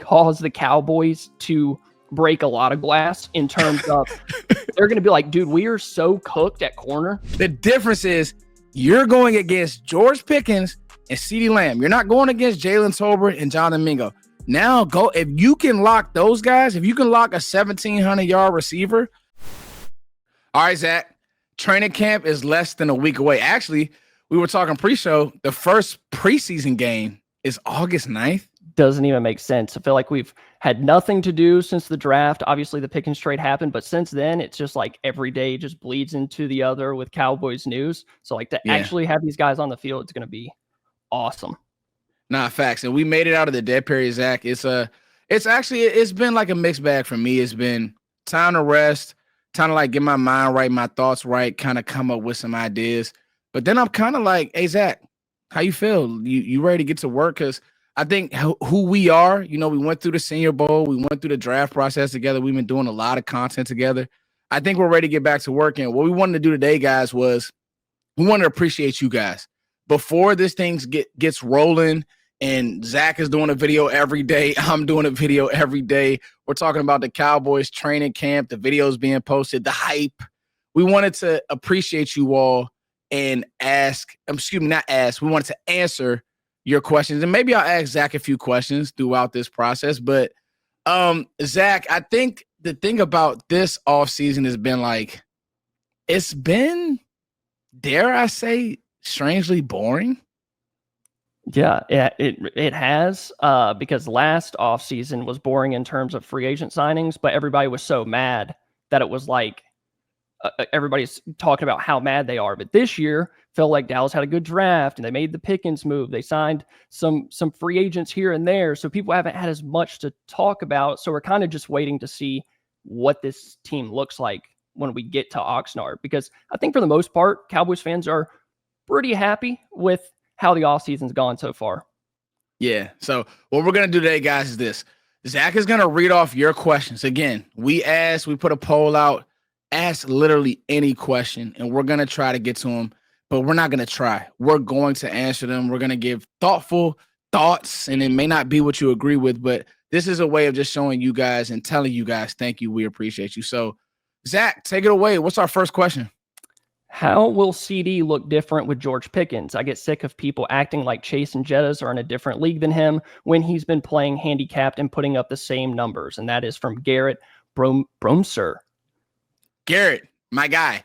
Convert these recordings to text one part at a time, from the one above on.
cause the Cowboys to break a lot of glass in terms of they're going to be like, dude, we are so cooked at corner. The difference is you're going against George Pickens and CeeDee Lamb. You're not going against Jalen Tolbert and Jonathan Mingo. Now go, if you can lock those guys, if you can lock a 1,700-yard receiver. All right, Zach, training camp is less than a week away. Actually, we were talking pre-show. The first preseason game is August 9th. Doesn't even make sense. I feel like we've had nothing to do since the draft. Obviously, the Pickens trade happened, but since then, it's just like every day just bleeds into the other with Cowboys news. So like to actually have these guys on the field, it's going to be awesome. Nah, facts. And we made it out of the dead period, Zach. It's been like a mixed bag for me. It's been time to rest, time to like get my mind right, my thoughts right, kind of come up with some ideas. But then I'm kind of like, hey, Zach, how you feel? You ready to get to work? Because I think who we are, we went through the Senior Bowl. We went through the draft process together. We've been doing a lot of content together. I think we're ready to get back to work. And what we wanted to do today, guys, was we wanted to appreciate you guys. Before this thing gets rolling and Zach is doing a video every day, I'm doing a video every day. We're talking about the Cowboys training camp, the videos being posted, the hype. We wanted to appreciate you all and we wanted to answer your questions. And maybe I'll ask Zach a few questions throughout this process. But Zach, I think the thing about this offseason has been like, it's been, dare I say, strangely boring. Yeah, it has because last offseason was boring in terms of free agent signings, but everybody was so mad that it was like everybody's talking about how mad they are. But this year felt like Dallas had a good draft and they made the Pickens move. They signed some free agents here and there. So people haven't had as much to talk about. So we're kind of just waiting to see what this team looks like when we get to Oxnard, because I think for the most part, Cowboys fans are pretty happy with how the offseason's gone so far. Yeah. So what we're going to do today, guys, is this. Zach is going to read off your questions. Again, we put a poll out, ask literally any question, and we're going to try to get to them, but we're not going to try. We're going to answer them. We're going to give thoughtful thoughts, and it may not be what you agree with, but this is a way of just showing you guys and telling you guys, thank you. We appreciate you. So Zach, take it away. What's our first question? How will Ceedee look different with George Pickens? I get sick of people acting like Chase and Jettas are in a different league than him when he's been playing handicapped and putting up the same numbers. And that is from Garrett Bromser. Garrett, my guy.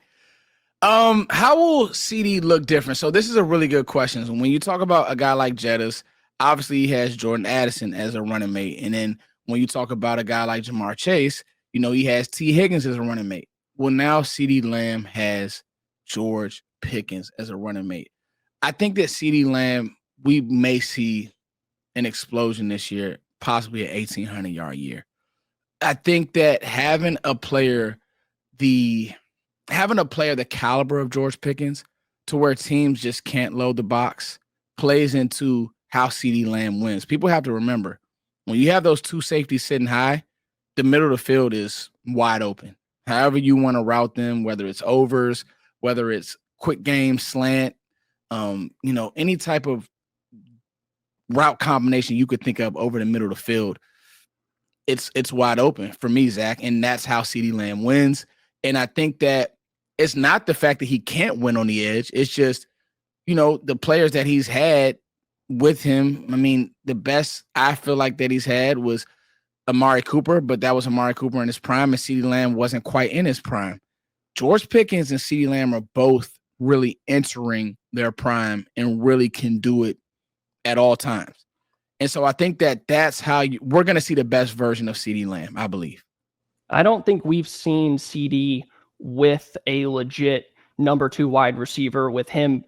How will Ceedee look different? So this is a really good question. So when you talk about a guy like Jettas, obviously he has Jordan Addison as a running mate. And then when you talk about a guy like Jamar Chase, he has T. Higgins as a running mate. Well, now CeeDee Lamb has George Pickens as a running mate. I think that CeeDee Lamb, we may see an explosion this year, possibly an 1,800-yard year. I think that having a player the caliber of George Pickens to where teams just can't load the box plays into how CeeDee Lamb wins. People have to remember, when you have those two safeties sitting high, the middle of the field is wide open. However you want to route them, whether it's overs, whether it's quick game, slant, any type of route combination you could think of over the middle of the field, it's wide open for me, Zach, and that's how CeeDee Lamb wins. And I think that it's not the fact that he can't win on the edge. It's just, the players that he's had with him. I mean, the best I feel like that he's had was Amari Cooper, but that was Amari Cooper in his prime, and CeeDee Lamb wasn't quite in his prime. George Pickens and CeeDee Lamb are both really entering their prime and really can do it at all times. And so I think that that's how we're going to see the best version of CeeDee Lamb, I believe. I don't think we've seen Ceedee with a legit number 2 wide receiver, with him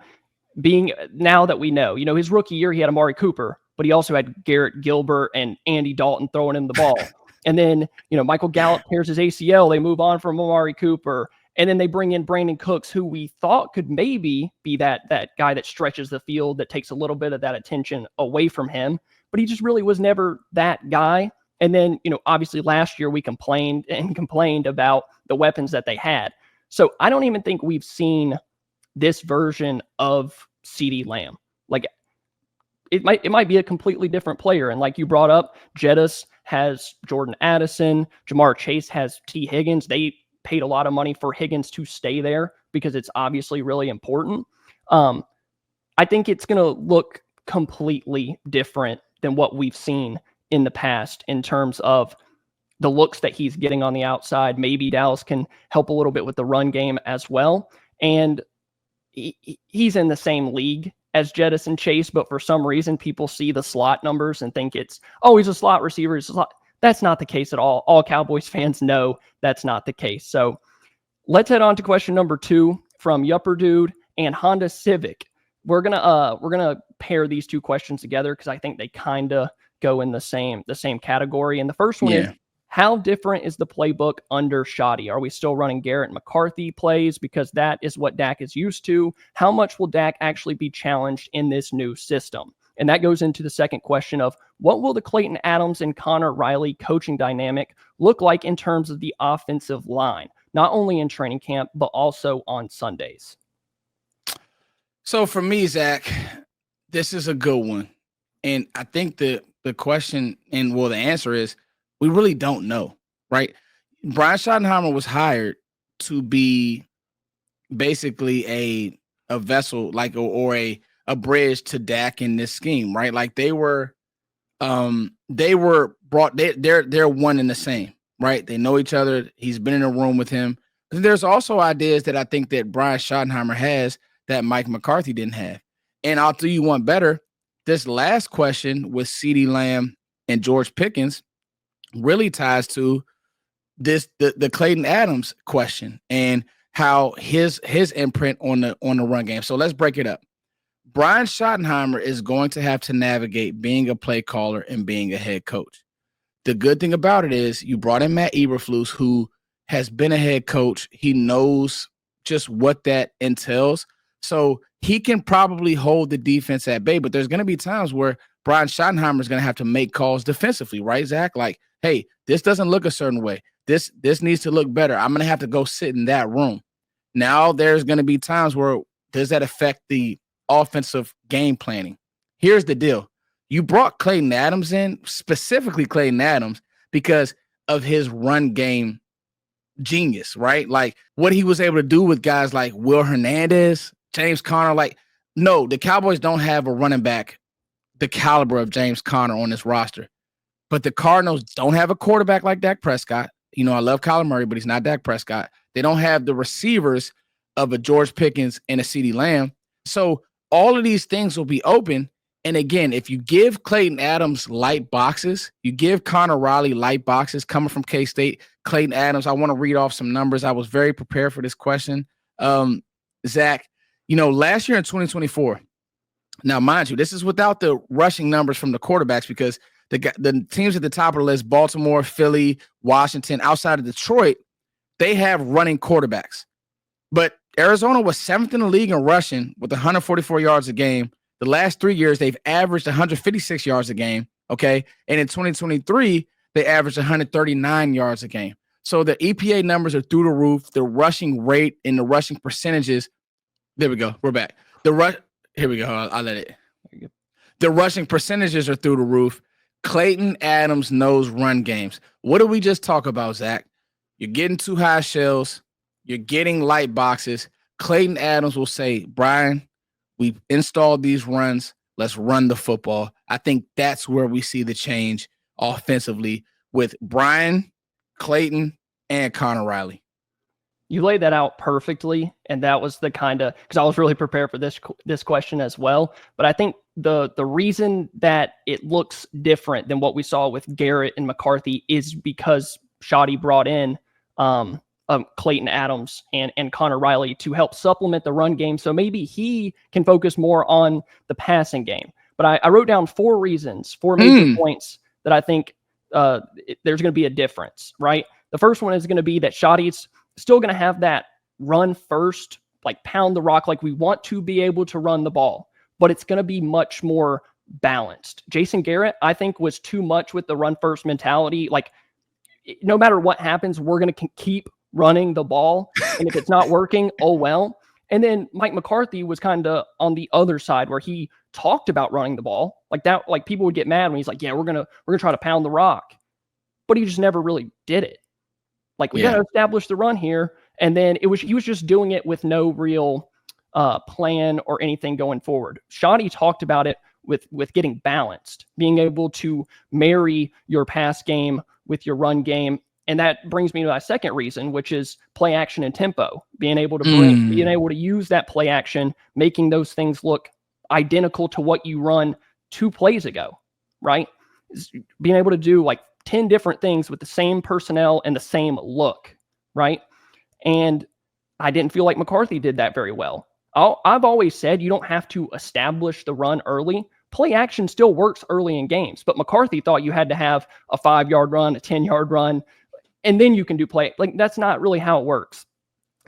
being, now that we know, his rookie year, he had Amari Cooper, but he also had Garrett Gilbert and Andy Dalton throwing him the ball. And then, Michael Gallup tears his ACL. They move on from Amari Cooper. And then they bring in Brandin Cooks, who we thought could maybe be that guy that stretches the field, that takes a little bit of that attention away from him. But he just really was never that guy. And then, obviously last year we complained about the weapons that they had. So I don't even think we've seen this version of CeeDee Lamb. Like, it might be a completely different player. And like you brought up, Jettas has Jordan Addison. Jamar Chase has T. Higgins. They paid a lot of money for Higgins to stay there because it's obviously really important. I think it's going to look completely different than what we've seen in the past in terms of the looks that he's getting on the outside. Maybe Dallas can help a little bit with the run game as well. And he's in the same league as Jettis and Chase, but for some reason, people see the slot numbers and think it's, oh, he's a slot receiver. He's a slot. That's not the case at all. All Cowboys fans know that's not the case. So let's head on to question number 2 from Yupper Dude and Honda Civic. We're gonna pair these two questions together because I think they kind of go in the same category. And the first one is, how different is the playbook under Schotty? Are we still running Garrett and McCarthy plays because that is what Dak is used to? How much will Dak actually be challenged in this new system? And that goes into the second question of, what will the Klayton Adams and Connor Riley coaching dynamic look like in terms of the offensive line, not only in training camp, but also on Sundays? So for me, Zach, this is a good one. And I think the question the answer is, we really don't know, right? Brian Schottenheimer was hired to be basically a vessel, like, or a bridge to Dak in this scheme, right? Like they were brought, they're one and the same, right? They know each other. He's been in a room with him. There's also ideas that I think that Brian Schottenheimer has that Mike McCarthy didn't have. And I'll do you one better. This last question with CeeDee Lamb and George Pickens really ties to the Klayton Adams question and how his imprint on the run game. So let's break it up. Brian Schottenheimer is going to have to navigate being a play caller and being a head coach. The good thing about it is you brought in Matt Eberflus, who has been a head coach. He knows just what that entails. So he can probably hold the defense at bay, but there's going to be times where Brian Schottenheimer is going to have to make calls defensively, right, Zach? Like, hey, this doesn't look a certain way. This needs to look better. I'm going to have to go sit in that room. Now there's going to be times where does that affect the offensive game planning? Here's the deal. You brought Klayton Adams in, specifically Klayton Adams, because of his run game genius, right? Like what he was able to do with guys like Will Hernandez, James Conner. Like, no, the Cowboys don't have a running back the caliber of James Conner on this roster. But the Cardinals don't have a quarterback like Dak Prescott. You know, I love Kyler Murray, but he's not Dak Prescott. They don't have the receivers of a George Pickens and a CeeDee Lamb. So all of these things will be open. And again, if you give Klayton Adams light boxes, you give Connor Riley light boxes coming from K-State, Klayton Adams, I want to read off some numbers. I was very prepared for this question. Zach, you know, last year in 2024, now, mind you, this is without the rushing numbers from the quarterbacks because the teams at the top of the list, Baltimore, Philly, Washington, outside of Detroit, they have running quarterbacks. But Arizona was 7th in the league in rushing with 144 yards a game. The last 3 years, they've averaged 156 yards a game, okay? And in 2023, they averaged 139 yards a game. So the EPA numbers are through the roof. The rushing rate and the rushing percentages, there we go. We're back. Here we go. I'll let it. The rushing percentages are through the roof. Klayton Adams knows run games. What did we just talk about, Zach? You're getting too high shells. You're getting light boxes. Klayton Adams will say, Brian, we've installed these runs. Let's run the football. I think that's where we see the change offensively with Brian, Klayton, and Connor Riley. You laid that out perfectly, and that was the kind of, because I was really prepared for this question as well. But I think the reason that it looks different than what we saw with Garrett and McCarthy is because Schotty brought in Klayton Adams and Connor Riley to help supplement the run game, so maybe he can focus more on the passing game. But I wrote down 4 reasons, 4 major points that I think there's going to be a difference, right? The first one is going to be that Schotty's still going to have that run first, like pound the rock, like we want to be able to run the ball, but it's going to be much more balanced. Jason Garrett, I think, was too much with the run first mentality. Like no matter what happens, we're going to keep running the ball. And if it's not working, oh well. And then Mike McCarthy was kind of on the other side where he talked about running the ball like that. Like people would get mad when he's like, yeah, we're going to try to pound the rock. but he just never really did it. Like, we got Yeah. to establish the run here. And then he was just doing it with no real plan or anything going forward. Schotty talked about it with getting balanced, being able to marry your pass game with your run game. And that brings me to my second reason, which is play action and tempo, being able to use that play action, making those things look identical to what you run 2 plays ago, right? Being able to do like 10 different things with the same personnel and the same look, right? And I didn't feel like McCarthy did that very well. I've always said you don't have to establish the run early. Play action still works early in games, but McCarthy thought you had to have a 5-yard run, a 10-yard run, and then you can do play. Like, that's not really how it works.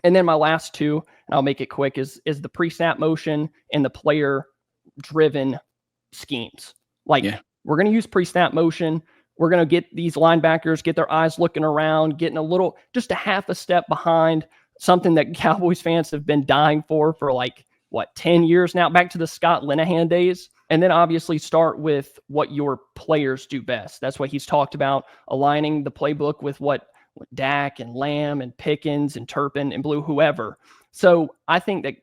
And then my last two, and I'll make it quick, is the pre-snap motion and the player-driven schemes. Like, we're going to use pre-snap motion. We're going to get these linebackers, get their eyes looking around, getting just a half a step behind, something that Cowboys fans have been dying for like, 10 years now, back to the Scott Linehan days. And then obviously start with what your players do best. That's what he's talked about, aligning the playbook with what Dak and Lamb and Pickens and Turpin and Blue, whoever. So I think that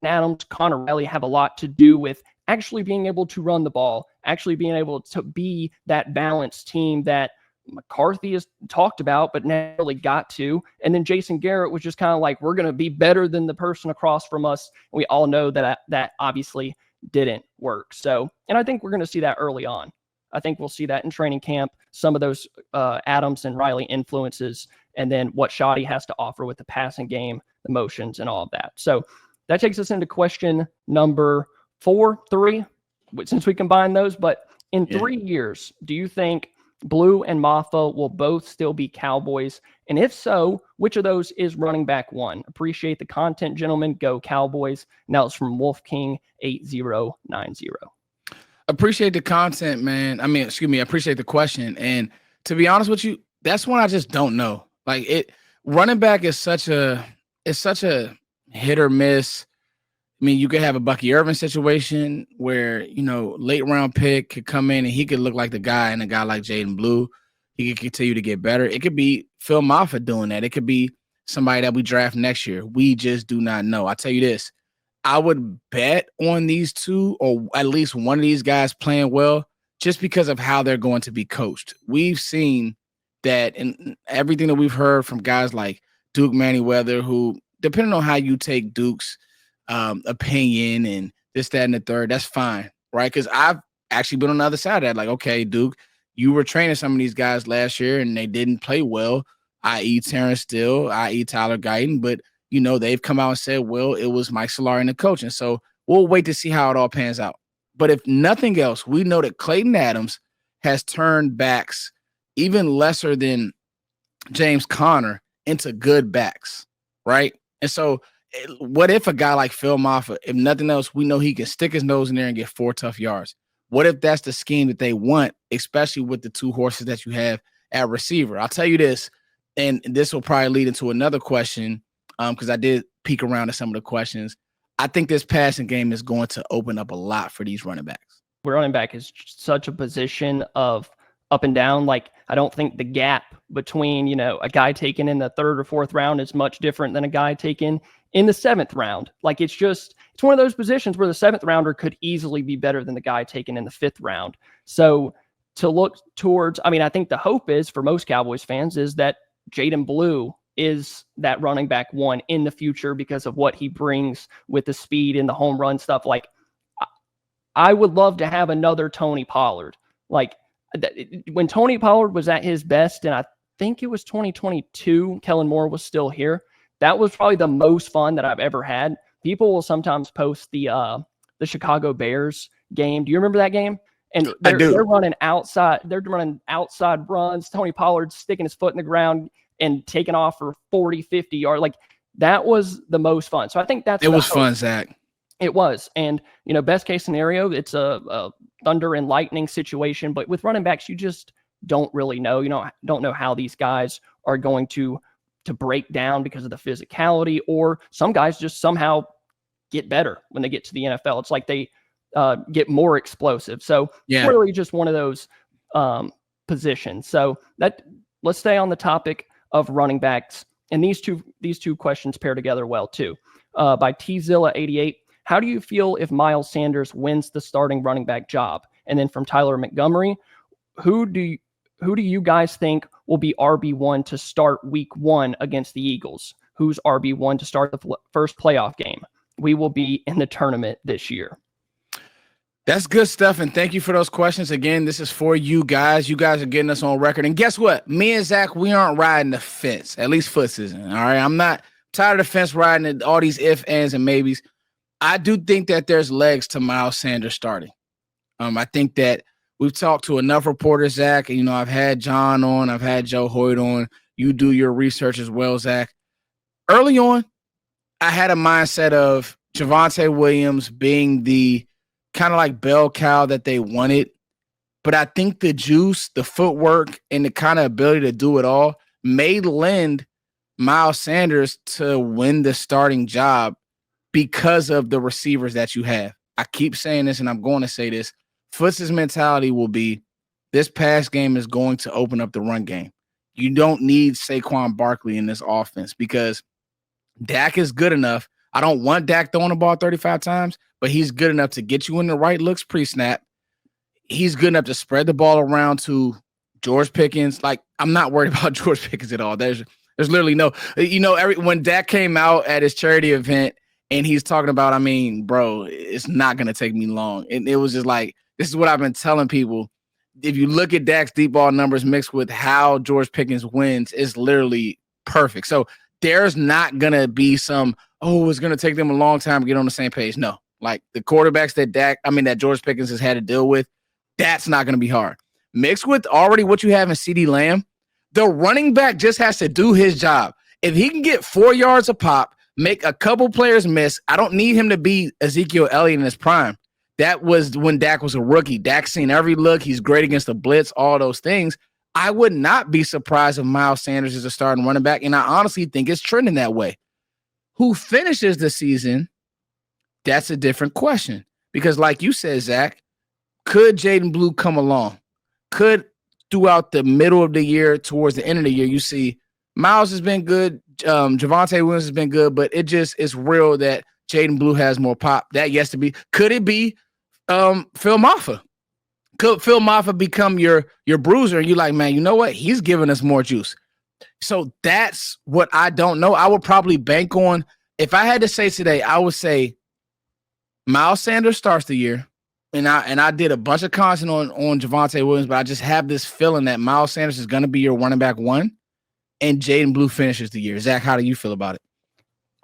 Adams, Connor Riley have a lot to do with actually being able to run the ball, actually being able to be that balanced team that McCarthy has talked about, but never really got to. And then Jason Garrett was just kind of like, we're going to be better than the person across from us. And we all know that obviously didn't work. So, and I think we're going to see that early on. I think we'll see that in training camp, some of those Adams and Riley influences, and then what Schotty has to offer with the passing game, the motions, and all of that. So that takes us into question number 3, since we combine those. But in 3 years, do you think Blue and Mafah will both still be Cowboys? And if so, which of those is running back 1? Appreciate the content, gentlemen. Go Cowboys. Now it's from Wolf King 8090. Appreciate the content, man. Appreciate the question. And to be honest with you, that's one I just don't know. Like, running back is such a hit or miss. I mean, you could have a Bucky Irvin situation where, late round pick could come in and he could look like the guy, and a guy like Jaden Blue, he could continue to get better. It could be Phil Mafah doing that. It could be somebody that we draft next year. We just do not know. I'll tell you this. I would bet on these two, or at least one of these guys playing well, just because of how they're going to be coached. We've seen that in everything that we've heard from guys like Duke Manyweather, who, depending on how you take Duke's opinion and this, that, and the third, that's fine, right? Because I've actually been on the other side of that. Like, okay, Duke, you were training some of these guys last year and they didn't play well, i.e. Terrence Steele, i.e. Tyler Guyton, but they've come out and said, well, it was Mike Solari and the coach. And so we'll wait to see how it all pans out. But if nothing else, we know that Klayton Adams has turned backs even lesser than James Conner into good backs, right? And so what if a guy like Phil Mafah, if nothing else, we know he can stick his nose in there and get 4 tough yards. What if that's the scheme that they want, especially with the 2 horses that you have at receiver? I'll tell you this, and this will probably lead into another question, because I did peek around at some of the questions. I think this passing game is going to open up a lot for these running backs. Running back is such a position of up and down. Like, I don't think the gap between, a guy taken in the 3rd or 4th round is much different than a guy taken in the 7th round. Like, it's one of those positions where the 7th rounder could easily be better than the guy taken in the 5th round. So to look towards, I think the hope is for most Cowboys fans is that Jaden Blue is that running back 1 in the future because of what he brings with the speed and the home run stuff. Like, I would love to have another Tony Pollard. Like, when Tony Pollard was at his best, and I think it was 2022, Kellen Moore was still here. That was probably the most fun that I've ever had. People will sometimes post the Chicago Bears game. Do you remember that game? And they're running outside. They're running outside runs. Tony Pollard's sticking his foot in the ground and taking off for 40, 50 yards. Like, that was the most fun. So I think it was fun, Zack. It was. And, best case scenario, it's a thunder and lightning situation. But with running backs, you just don't really know. Don't know how these guys are going to break down because of the physicality, or some guys just somehow get better when they get to the NFL. It's like they get more explosive. So it's really just one of those position. So let's stay on the topic of running backs. And these two questions pair together well too. By Tzilla88, how do you feel if Miles Sanders wins the starting running back job? And then from Tyler Montgomery, who do you guys think will be RB1 to start week 1 against the Eagles? Who's RB1 to start the first playoff game? We will be in the tournament this year. That's good stuff, and thank you for those questions. Again, this is for you guys. You guys are getting us on record. And guess what? Me and Zach, we aren't riding the fence, at least Footsdaking. All right? I'm not tired of the fence riding all these ifs, ands, and maybes. I do think that there's legs to Miles Sanders starting. I think that we've talked to enough reporters, Zach. And, I've had John on. I've had Joe Hoyt on. You do your research as well, Zach. Early on, I had a mindset of Javonte Williams being the kind of like bell cow that they wanted. But I think the juice, the footwork, and the kind of ability to do it all may lend Miles Sanders to win the starting job because of the receivers that you have. I keep saying this, and I'm going to say this. Foots' mentality will be this pass game is going to open up the run game. You don't need Saquon Barkley in this offense because Dak is good enough. I don't want Dak throwing the ball 35 times, but he's good enough to get you in the right looks pre-snap. He's good enough to spread the ball around to George Pickens. Like, I'm not worried about George Pickens at all. There's literally no, when Dak came out at his charity event and he's talking about, bro, it's not going to take me long. And it was just like, this is what I've been telling people. If you look at Dak's deep ball numbers mixed with how George Pickens wins, it's literally perfect. So there's not going to be some, it's going to take them a long time to get on the same page. No, like the quarterbacks that George Pickens has had to deal with, that's not going to be hard. Mixed with already what you have in Ceedee Lamb, the running back just has to do his job. If he can get 4 yards a pop, make a couple players miss, I don't need him to be Ezekiel Elliott in his prime. That was when Dak was a rookie. Dak's seen every look. He's great against the blitz, all those things. I would not be surprised if Miles Sanders is a starting running back, and I honestly think it's trending that way. Who finishes the season, that's a different question. Because like you said, Zach, could Jaden Blue come along? Could throughout the middle of the year, towards the end of the year, you see Miles has been good, Javonte Williams has been good, but it's real that Jaden Blue has more pop. That yes to be. Could it be Phil Mafah? Could Phil Mafah become your bruiser? And you're like, man, you know what? He's giving us more juice. So that's what I don't know. I would probably bank on, if I had to say today, I would say Miles Sanders starts the year. And I did a bunch of content on Javonte Williams, but I just have this feeling that Miles Sanders is going to be your running back 1 and Jaden Blue finishes the year. Zach, how do you feel about it?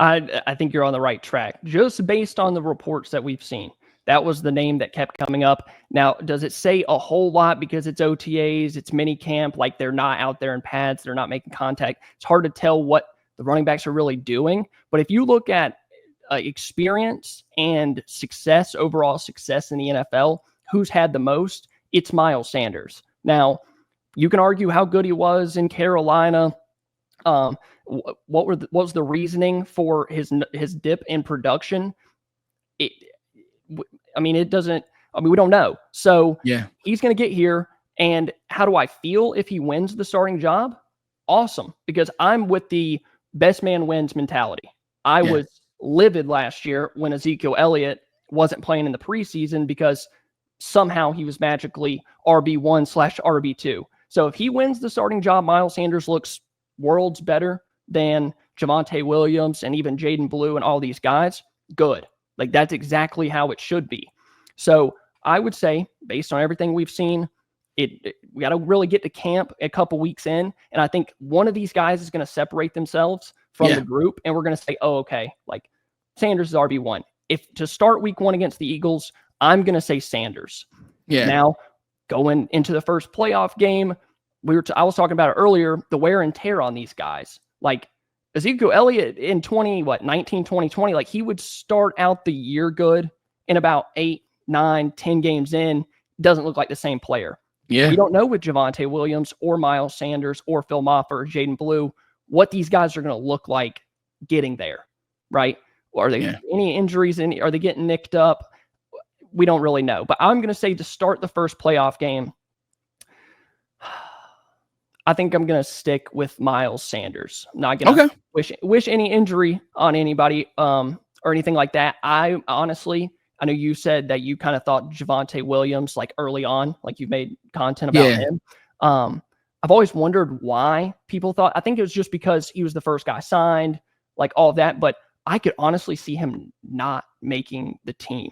I think you're on the right track. Just based on the reports that we've seen, that was the name that kept coming up. Now, does it say a whole lot because it's OTAs, it's mini camp, like they're not out there in pads, they're not making contact? It's hard to tell what the running backs are really doing. But if you look at experience and success, overall success in the NFL, who's had the most? It's Miles Sanders. Now, you can argue how good he was in Carolina. What was the reasoning for his dip in production? We don't know. So yeah, he's going to get here. And how do I feel if he wins the starting job? Awesome, because I'm with the best man wins mentality. I was livid last year when Ezekiel Elliott wasn't playing in the preseason because somehow he was magically RB1/RB2. So if he wins the starting job, Miles Sanders looks worlds better than Javonte Williams and even Jaden Blue and all these guys. Good. Like, that's exactly how it should be. So I would say, based on everything we've seen, we got to really get to camp a couple weeks in. And I think one of these guys is going to separate themselves from the group. And we're going to say, oh, okay, like Sanders is RB1. If to start week 1 against the Eagles, I'm going to say Sanders. Yeah. Now, going into the first playoff game, I was talking about it earlier, the wear and tear on these guys. Like Ezekiel Elliott in 2020, like he would start out the year good, and about 8, 9, 10 games in, doesn't look like the same player. Yeah. We don't know with Javonte Williams or Miles Sanders or Phil Mafah or Jaden Blue what these guys are going to look like getting there, right? Or are they any injuries? Are they getting nicked up? We don't really know. But I'm going to say to start the first playoff game, I think I'm going to stick with Miles Sanders. I'm not going to wish any injury on anybody or anything like that. I honestly, I know you said that you kind of thought Javonte Williams like early on, like you've made content about him. I've always wondered why people thought. I think it was just because he was the first guy signed, like all of that. But I could honestly see him not making the team.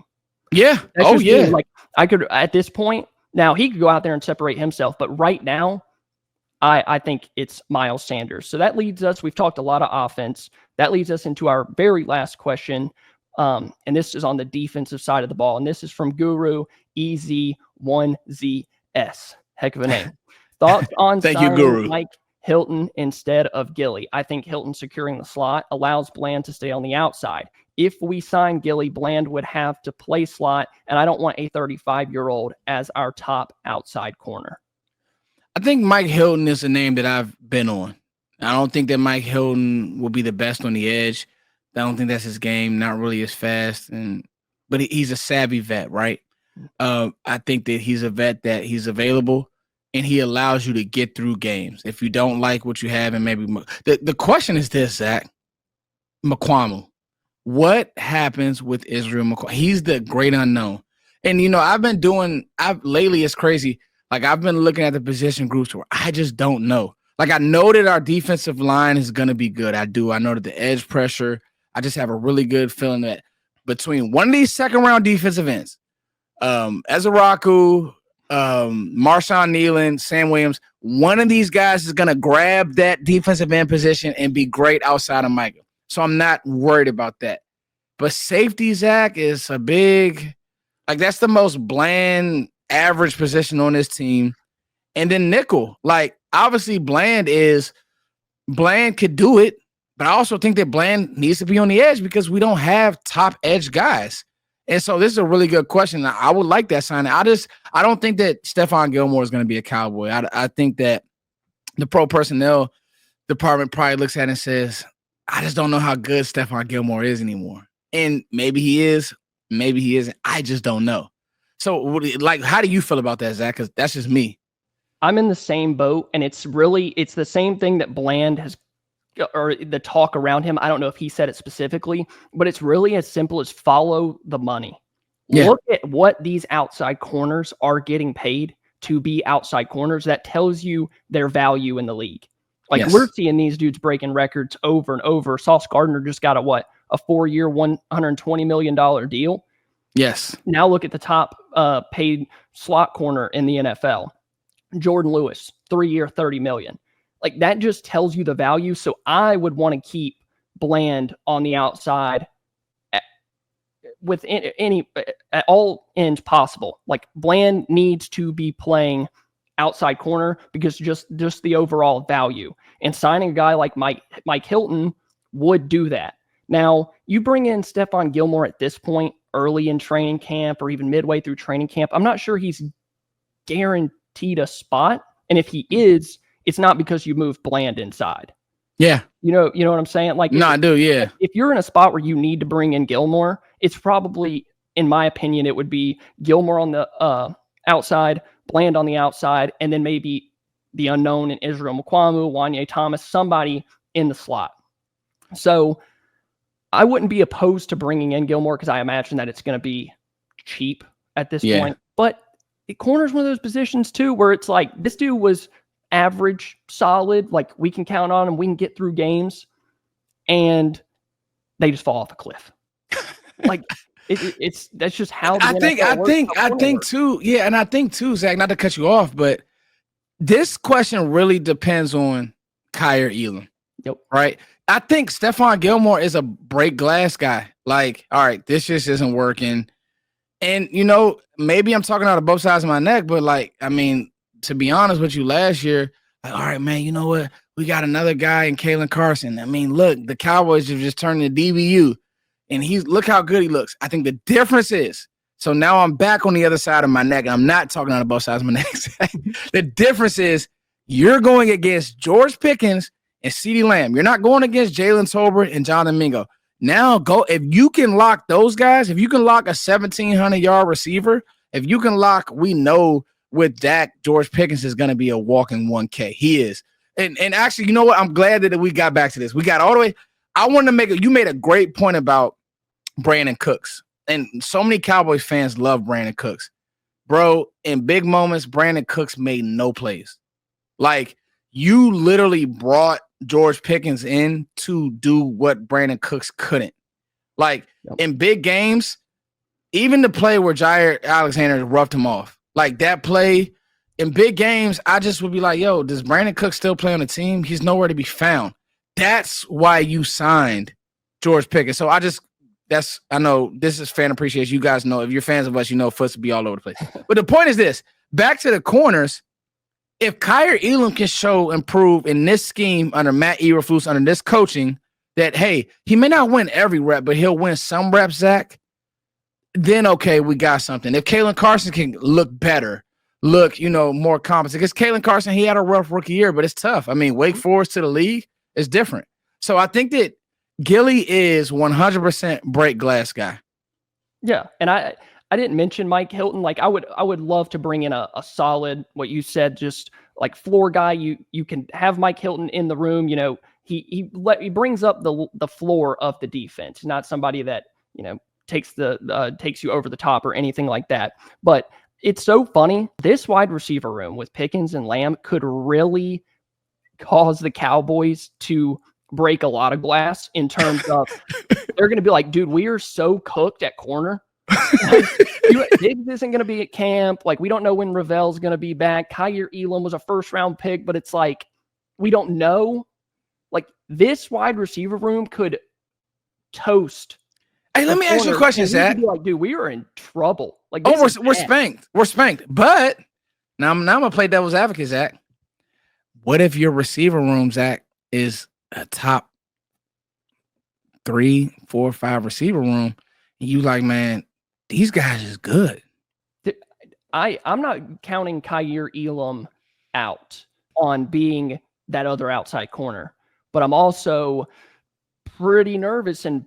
Yeah. Like I could at this point. Now he could go out there and separate himself, but right now, I think it's Miles Sanders. So that leads us. We've talked a lot of offense. That leads us into our very last question, and this is on the defensive side of the ball. And this is from Guru EZ1ZS. Heck of a name. Thoughts on signing Mike Hilton instead of Gilly? I think Hilton securing the slot allows Bland to stay on the outside. If we sign Gilly, Bland would have to play slot, and I don't want a 35-year-old as our top outside corner. I think Mike Hilton is a name that I've been on. I don't think that Mike Hilton will be the best on the edge. I don't think that's his game, not really as fast, but he's a savvy vet, right? I think that he's a vet that he's available. And he allows you to get through games. If you don't like what you have, and maybe the question is this, Zach, Mukuamu. What happens with Israel Mukuamu? He's the great unknown. And, lately it's crazy. Like I've been looking at the position groups where I just don't know. Like I know that our defensive line is going to be good. I do. I know that the edge pressure, I just have a really good feeling that between one of these second round defensive ends, Ezraku, Marshawn Nealon, Sam Williams, one of these guys is going to grab that defensive end position and be great outside of Micah. So I'm not worried about that. But safety, Zach, is that's the most bland, average position on this team. And then nickel, obviously Bland could do it, but I also think that Bland needs to be on the edge because we don't have top edge guys. And so this is a really good question. I would like that signing. I don't think that Stephon Gilmore is going to be a Cowboy. I think that the pro personnel department probably looks at it and says, I just don't know how good Stephon Gilmore is anymore. And maybe he is, maybe he isn't. I just don't know. So, how do you feel about that, Zach? Because that's just me. I'm in the same boat, and it's the same thing that Bland has, or the talk around him. I don't know if he said it specifically, but it's really as simple as follow the money. Yeah. Look at what these outside corners are getting paid to be outside corners. That tells you their value in the league. We're seeing these dudes breaking records over and over. Sauce Gardner just got a 4-year, $120 million deal. Yes. Now look at the top paid slot corner in the NFL. Jordan Lewis, 3-year, $30 million. That just tells you the value. So I would want to keep Bland on the outside at all ends possible. Bland needs to be playing outside corner because just the overall value. And signing a guy like Mike Hilton would do that. Now, you bring in Stephon Gilmore at this point, early in training camp or even midway through training camp. I'm not sure he's guaranteed a spot. And if he is, it's not because you moved Bland inside. Yeah. You know what I'm saying? I do, yeah. If you're in a spot where you need to bring in Gilmore, it's probably, in my opinion, it would be Gilmore on the outside, Bland on the outside, and then maybe the unknown in Israel Mukuamu, Wanye Thomas, somebody in the slot. So I wouldn't be opposed to bringing in Gilmore because I imagine that it's going to be cheap at this point. But corner's one of those positions too where it's this dude was average, solid, we can count on him, we can get through games, and they just fall off a cliff. That's just how I think too. Yeah, and I think too, Zach, not to cut you off, but this question really depends on Kair Elam. Yep. Right. I think Stephon Gilmore is a break glass guy. All right, this just isn't working. And maybe I'm talking out of both sides of my neck, but to be honest with you, last year, all right, man, you know what? We got another guy in Kalen Carson. Look, the Cowboys have just turned to DBU. And look how good he looks. I think the difference is, so now I'm back on the other side of my neck, and I'm not talking out of both sides of my neck. The difference is you're going against George Pickens and CeeDee Lamb. You're not going against Jalen Tolbert and Jonathan Mingo. Now if you can lock those guys, if you can lock a 1,700-yard receiver, if you can lock, we know with Dak, George Pickens is going to be a walking 1K. He is. And actually, you know what? I'm glad that we got back to this. We got all the way. I wanted to make it. You made a great point about Brandin Cooks. And so many Cowboys fans love Brandin Cooks. Bro, in big moments, Brandin Cooks made no plays. Like, you literally brought George Pickens in to do what Brandin Cooks couldn't. Like, in big games, even the play where Jair Alexander roughed him off, like that play in big games, I just would be like, yo, does Brandin Cooks still play on the team? He's nowhere to be found. That's why you signed George Pickens. So I know this is fan appreciation. You guys know, if you're fans of us, you know Foots will be all over the place. But the point is this, back to the corners, if Kair Elam can improve in this scheme under Matt Eberflus, under this coaching, that, hey, he may not win every rep, but he'll win some reps, Zach, then, okay, we got something. If Kalen Carson can look better, look, more competent, because Kalen Carson, he had a rough rookie year, but it's tough. I mean, Wake Forest to the league is different. So I think that Gilly is 100% break glass guy. Yeah, and I didn't mention Mike Hilton. Like, I would love to bring in a solid, what you said, just like floor guy. You can have Mike Hilton in the room. He brings up the floor of the defense, not somebody that takes you over the top or anything like that. But it's so funny. This wide receiver room with Pickens and Lamb could really cause the Cowboys to break a lot of glass in terms of they're going to be like, dude, we are so cooked at corner. Diggs isn't going to be at camp. Like, we don't know when Ravel's going to be back. Kair Elam was a first-round pick, but it's like, we don't know. Like, this wide receiver room could toast. Hey, let me ask you a question, Zach. Be like, dude, we are in trouble. Like, we're spanked. We're spanked. But now I'm going to play devil's advocate, Zach. What if your receiver room, Zach, is a top 3, 4, 5 receiver room, and you like, man, these guys is good. I'm not counting Kair Elam out on being that other outside corner, but I'm also pretty nervous and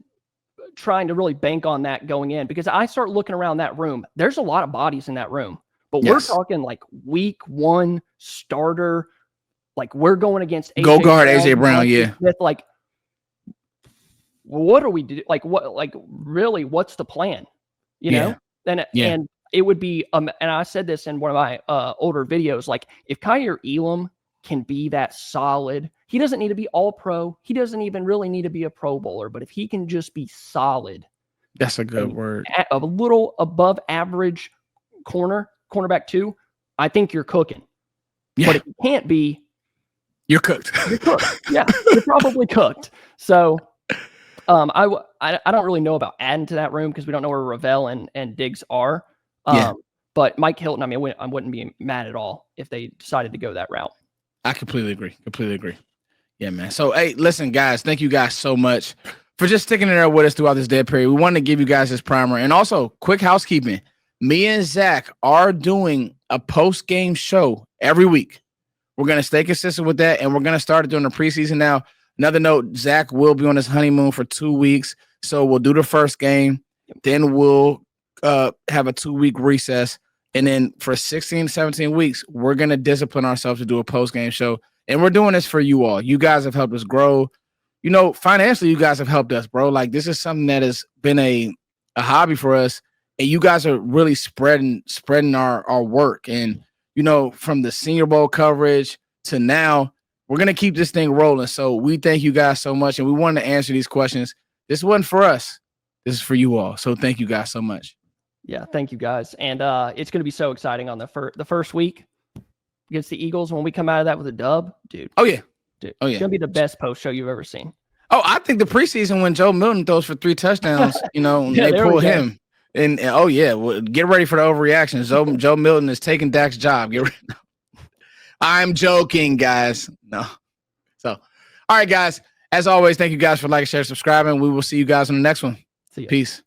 trying to really bank on that going in, because I start looking around that room. There's a lot of bodies in that room, but we're talking like week 1 starter. Like, we're going against Go guard AJ Brown, yeah. With like, what do we do? Like, what? Like, really, what's the plan? And it would be. And I said this in one of my older videos. Like, if Kair Elam can be that solid, he doesn't need to be all pro. He doesn't even really need to be a Pro Bowler. But if he can just be solid, that's a good word. A little above average cornerback 2, I think you're cooking. Yeah. But if you can't be, you're cooked. You're cooked. Yeah, you're probably cooked. So, I don't really know about adding to that room because we don't know where Ravel and Diggs are. But Mike Hilton, I mean, I wouldn't be mad at all if they decided to go that route. I completely agree. Yeah, man. So, hey, listen, guys, thank you guys so much for just sticking in there with us throughout this dead period. We wanted to give you guys this primer. And also, quick housekeeping. Me and Zach are doing a post-game show every week. We're going to stay consistent with that, and we're going to start doing the preseason now. Another note, Zach will be on his honeymoon for 2 weeks, so we'll do the first game. Then we'll have a 2-week recess, and then for 16, 17 weeks, we're going to discipline ourselves to do a post-game show, and we're doing this for you all. You guys have helped us grow. Financially, you guys have helped us, bro. Like, this is something that has been a hobby for us, and you guys are really spreading our work. And from the Senior Bowl coverage to now, we're going to keep this thing rolling. So we thank you guys so much. And we wanted to answer these questions. This wasn't for us. This is for you all. So thank you guys so much. Yeah, thank you guys. And it's going to be so exciting on the first week against the Eagles when we come out of that with a dub. Dude. Oh, yeah. Dude, it's going to be the best post show you've ever seen. Oh, I think the preseason when Joe Milton throws for 3 touchdowns, they pull him. And get ready for the overreaction. Joe Milton is taking Dak's job. Get ready. I'm joking, guys. No. So, all right, guys. As always, thank you guys for liking, sharing, subscribing. We will see you guys on the next one. See ya. Peace.